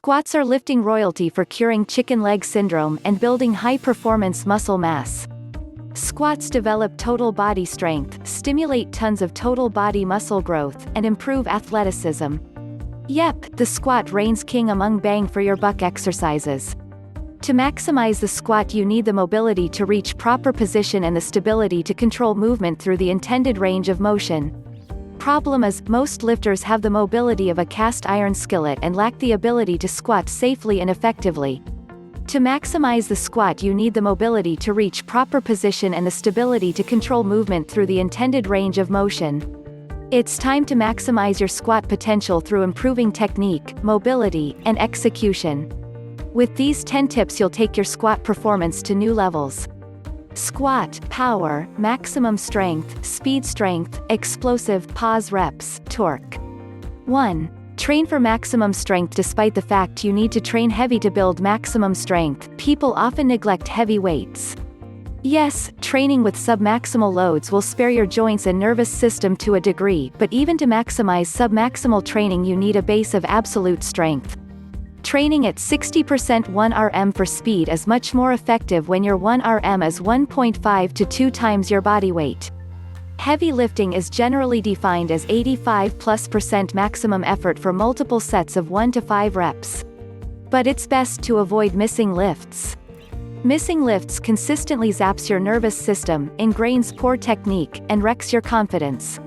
Squats are lifting royalty for curing chicken leg syndrome and building high-performance muscle mass. Squats develop total body strength, stimulate tons of total body muscle growth, and improve athleticism. Yep, the squat reigns king among bang-for-your-buck exercises. To maximize the squat, you need the mobility to reach proper position and the stability to control movement through the intended range of motion. Problem is, most lifters have the mobility of a cast iron skillet and lack the ability to squat safely and effectively. To maximize the squat, you need the mobility to reach proper position and the stability to control movement through the intended range of motion. It's time to maximize your squat potential through improving technique, mobility, and execution. With these 10 tips, you'll take your squat performance to new levels. Squat, power, maximum strength, speed strength, explosive, pause reps, torque. 1. Train for maximum strength. Despite the fact you need to train heavy to build maximum strength, people often neglect heavy weights. Yes, training with submaximal loads will spare your joints and nervous system to a degree, but even to maximize submaximal training you need a base of absolute strength. Training at 60% 1 RM for speed is much more effective when your 1 RM is 1.5 to 2 times your body weight. Heavy lifting is generally defined as 85+% maximum effort for multiple sets of 1 to 5 reps. But it's best to avoid missing lifts. Missing lifts consistently zaps your nervous system, ingrains poor technique, and wrecks your confidence.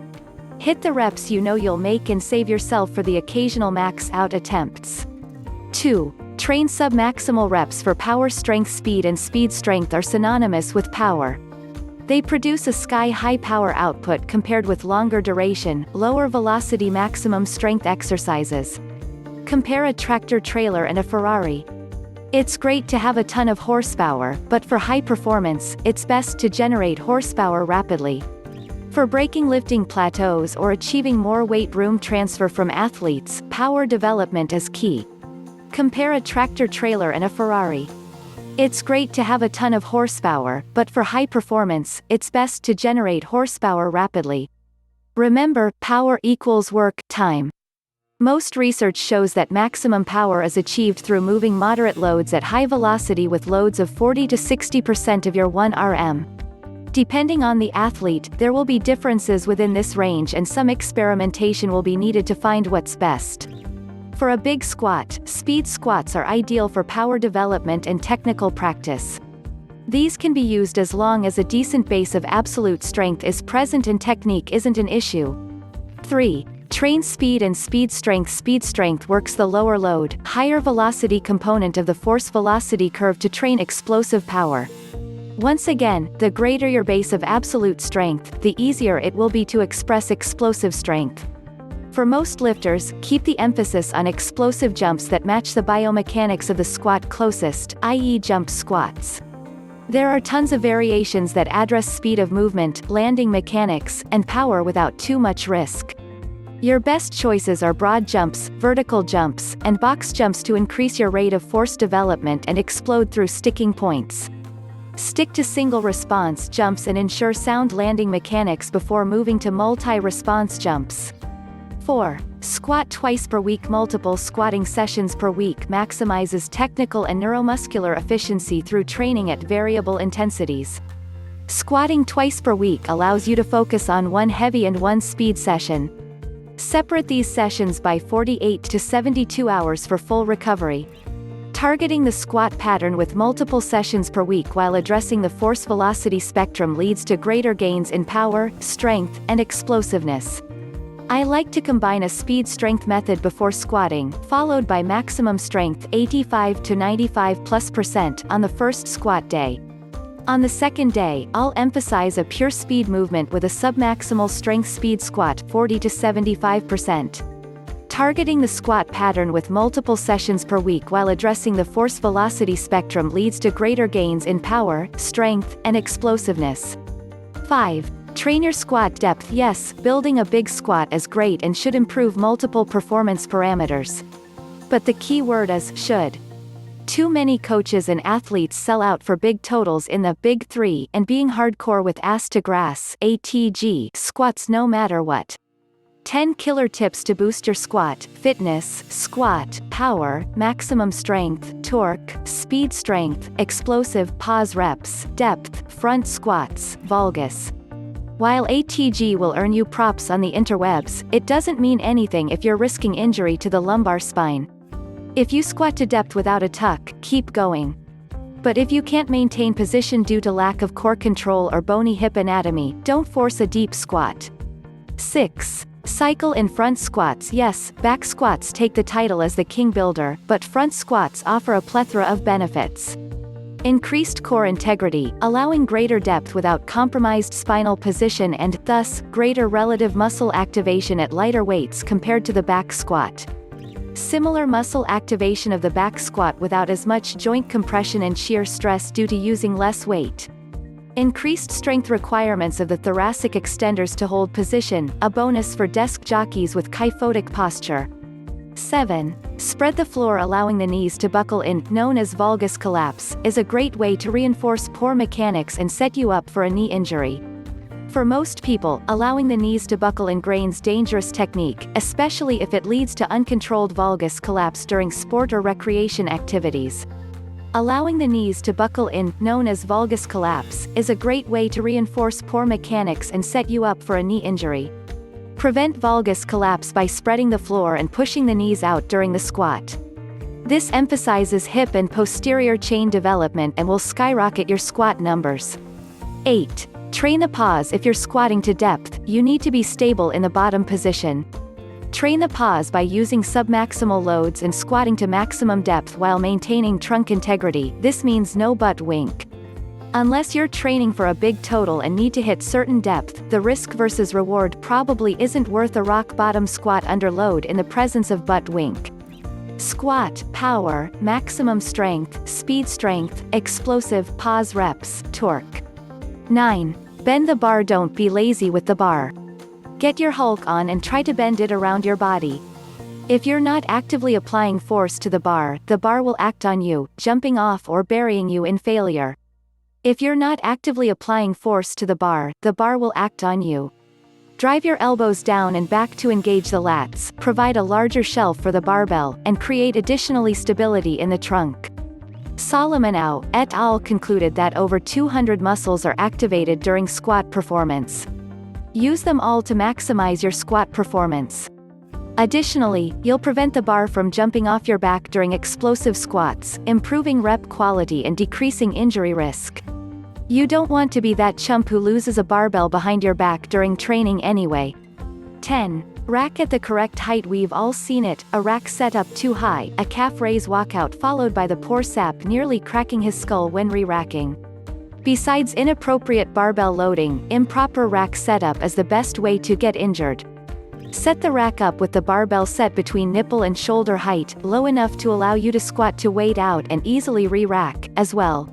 Hit the reps you know you'll make and save yourself for the occasional max-out attempts. 2. Train submaximal reps for power. Strength, speed, and speed strength are synonymous with power. They produce a sky-high power output compared with longer duration, lower velocity maximum strength exercises. Compare a tractor-trailer and a Ferrari. It's great to have a ton of horsepower, but for high performance, it's best to generate horsepower rapidly. For breaking lifting plateaus or achieving more weight room transfer from athletes, power development is key. Compare a tractor-trailer and a Ferrari. It's great to have a ton of horsepower, but for high performance, it's best to generate horsepower rapidly. Remember, power equals work time. Most research shows that maximum power is achieved through moving moderate loads at high velocity with loads of 40 to 60% of your 1 RM. Depending on the athlete, there will be differences within this range and some experimentation will be needed to find what's best. For a big squat, speed squats are ideal for power development and technical practice. These can be used as long as a decent base of absolute strength is present and technique isn't an issue. 3. Train speed and speed strength. Speed strength works the lower load, higher velocity component of the force-velocity curve to train explosive power. Once again, the greater your base of absolute strength, the easier it will be to express explosive strength. For most lifters, keep the emphasis on explosive jumps that match the biomechanics of the squat closest, i.e. jump squats. There are tons of variations that address speed of movement, landing mechanics, and power without too much risk. Your best choices are broad jumps, vertical jumps, and box jumps to increase your rate of force development and explode through sticking points. Stick to single response jumps and ensure sound landing mechanics before moving to multi-response jumps. 4. Squat twice per week. Multiple squatting sessions per week maximizes technical and neuromuscular efficiency through training at variable intensities. Squatting twice per week allows you to focus on one heavy and one speed session. Separate these sessions by 48 to 72 hours for full recovery. Targeting the squat pattern with multiple sessions per week while addressing the force-velocity spectrum leads to greater gains in power, strength, and explosiveness. I like to combine a speed-strength method before squatting, followed by maximum strength 85 to 95+% on the first squat day. On the second day, I'll emphasize a pure speed movement with a submaximal strength speed squat 40 to 75%. Targeting the squat pattern with multiple sessions per week while addressing the force-velocity spectrum leads to greater gains in power, strength, and explosiveness. 5. Train your squat depth. Yes, building a big squat is great and should improve multiple performance parameters. But the key word is should. Too many coaches and athletes sell out for big totals in the Big 3 and being hardcore with ass to grass (ATG) squats no matter what. 10 killer tips to boost your squat: fitness, squat, power, maximum strength, torque, speed strength, explosive pause reps, depth, front squats, valgus. While ATG will earn you props on the interwebs, it doesn't mean anything if you're risking injury to the lumbar spine. If you squat to depth without a tuck, keep going. But if you can't maintain position due to lack of core control or bony hip anatomy, don't force a deep squat. 6. Cycle in front squats. Yes, back squats take the title as the king builder, but front squats offer a plethora of benefits. Increased core integrity, allowing greater depth without compromised spinal position and, thus, greater relative muscle activation at lighter weights compared to the back squat. Similar muscle activation of the back squat without as much joint compression and shear stress due to using less weight. Increased strength requirements of the thoracic extendors to hold position, a bonus for desk jockeys with kyphotic posture. 7. Spread the floor, allowing the knees to buckle in, known as valgus collapse, is a great way to reinforce poor mechanics and set you up for a knee injury. For most people, allowing the knees to buckle ingrains dangerous technique, especially if it leads to uncontrolled valgus collapse during sport or recreation activities. Allowing the knees to buckle in, known as valgus collapse, is a great way to reinforce poor mechanics and set you up for a knee injury. Prevent valgus collapse by spreading the floor and pushing the knees out during the squat. This emphasizes hip and posterior chain development and will skyrocket your squat numbers. 8. Train the pause. If you're squatting to depth, you need to be stable in the bottom position. Train the pause by using submaximal loads and squatting to maximum depth while maintaining trunk integrity. This means no butt wink. Unless you're training for a big total and need to hit certain depth, the risk versus reward probably isn't worth a rock bottom squat under load in the presence of butt wink. Squat, power, maximum strength, speed strength, explosive pause reps, torque. 9. Bend the bar. Don't be lazy with the bar. Get your Hulk on and try to bend it around your body. If you're not actively applying force to the bar will act on you, jumping off or burying you in failure. If you're not actively applying force to the bar will act on you. Drive your elbows down and back to engage the lats, provide a larger shelf for the barbell, and create additionally stability in the trunk. Solomon et al. Concluded that over 200 muscles are activated during squat performance. Use them all to maximize your squat performance. Additionally, you'll prevent the bar from jumping off your back during explosive squats, improving rep quality and decreasing injury risk. You don't want to be that chump who loses a barbell behind your back during training anyway. 10. Rack at the correct height. We've all seen it, a rack set up too high, a calf raise walkout followed by the poor sap nearly cracking his skull when re-racking. Besides inappropriate barbell loading, improper rack setup is the best way to get injured. Set the rack up with the barbell set between nipple and shoulder height, low enough to allow you to squat to weight out and easily re-rack, as well.